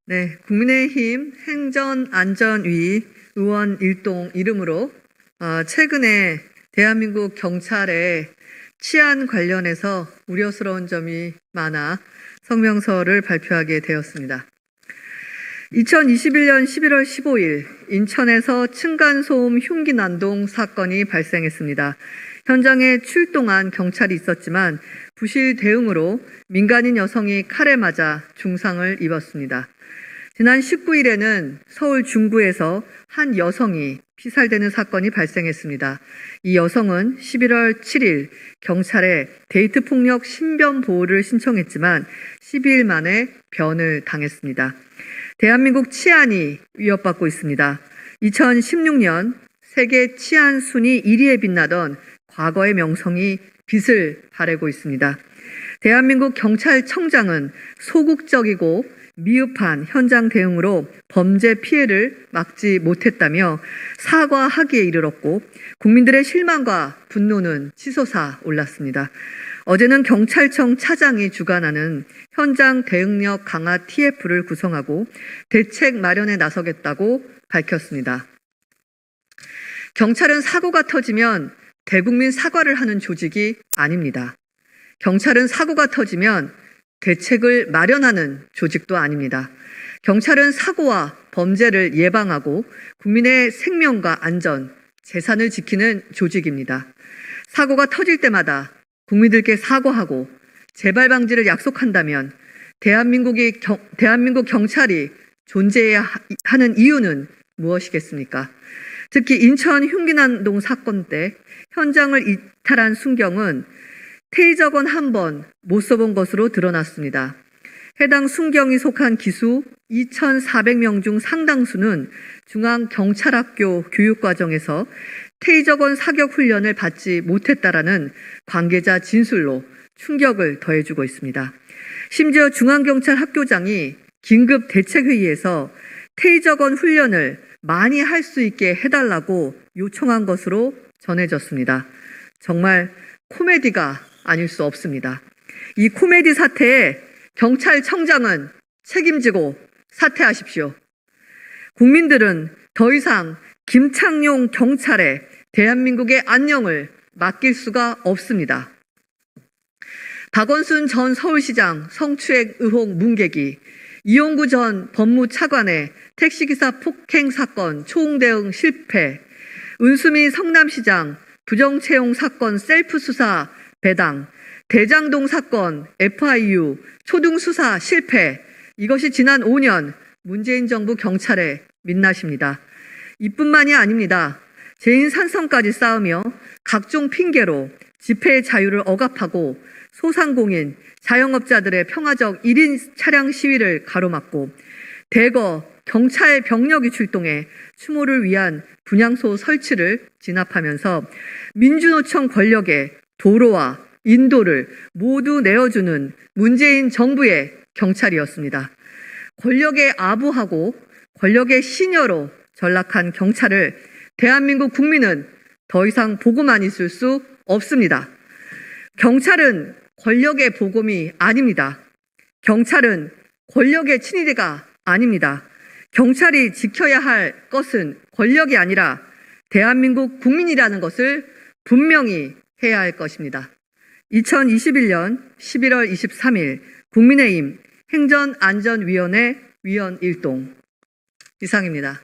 네, 국민의힘 행전안전위 의원 일동 이름으로 최근에 대한민국 경찰의 치안 관련해서 우려스러운 점이 많아 성명서를 발표하게 되었습니다. 2021년 11월 15일 인천에서 층간소음 흉기 난동 사건이 발생했습니다. 현장에 출동한 경찰이 있었지만 부실 대응으로 민간인 여성이 칼에 맞아 중상을 입었습니다. 지난 19일에는 서울 중구에서 한 여성이 피살되는 사건이 발생했습니다. 이 여성은 11월 7일 경찰에 데이트 폭력 신변 보호를 신청했지만 12일 만에 변을 당했습니다. 대한민국 치안이 위협받고 있습니다. 2016년 세계 치안 순위 1위에 빛나던 과거의 명성이 빛을 발하고 있습니다. 대한민국 경찰청장은 소극적이고 미흡한 현장 대응으로 범죄 피해를 막지 못했다며 사과하기에 이르렀고 국민들의 실망과 분노는 치솟아 올랐습니다. 어제는 경찰청 차장이 주관하는 현장 대응력 강화 TF를 구성하고 대책 마련에 나서겠다고 밝혔습니다. 경찰은 사고가 터지면 대국민 사과를 하는 조직이 아닙니다. 경찰은 사고가 터지면 대책을 마련하는 조직도 아닙니다. 경찰은 사고와 범죄를 예방하고 국민의 생명과 안전, 재산을 지키는 조직입니다. 사고가 터질 때마다 국민들께 사과하고 재발 방지를 약속한다면 대한민국 경찰이 존재해야 하는 이유는 무엇이겠습니까? 특히 인천 흉기난동 사건 때 현장을 이탈한 순경은 테이저건 한 번 못 써본 것으로 드러났습니다. 해당 순경이 속한 기수 2,400명 중 상당수는 중앙경찰학교 교육과정에서 테이저건 사격 훈련을 받지 못했다라는 관계자 진술로 충격을 더해주고 있습니다. 심지어 중앙경찰학교장이 긴급 대책회의에서 테이저건 훈련을 많이 할 수 있게 해달라고 요청한 것으로 전해졌습니다. 정말 코미디가 아닐 수 없습니다. 이 코미디 사태에 경찰청장은 책임지고 사퇴하십시오. 국민들은 더 이상 김창룡 경찰에 대한민국의 안녕을 맡길 수가 없습니다. 박원순 전 서울시장 성추행 의혹 문개기, 이용구 전 법무차관의 택시기사 폭행 사건 초응대응 실패, 은수미 성남시장 부정채용 사건 셀프 수사 배당, 대장동 사건 FIU 초등수사 실패, 이것이 지난 5년 문재인 정부 경찰의 민낯입니다. 이뿐만이 아닙니다. 재인 산성까지 쌓으며 각종 핑계로 집회의 자유를 억압하고 소상공인, 자영업자들의 평화적 1인 차량 시위를 가로막고 대거 경찰 병력이 출동해 추모를 위한 분향소 설치를 진압하면서 민주노총 권력에 도로와 인도를 모두 내어주는 문재인 정부의 경찰이었습니다. 권력에 아부하고 권력의 시녀로 전락한 경찰을 대한민국 국민은 더 이상 보고만 있을 수 없습니다. 경찰은 권력의 보검이 아닙니다. 경찰은 권력의 친위대가 아닙니다. 경찰이 지켜야 할 것은 권력이 아니라 대한민국 국민이라는 것을 분명히 해야 할 것입니다. 2021년 11월 23일 국민의힘 행전안전위원회 위원 일동 이상입니다.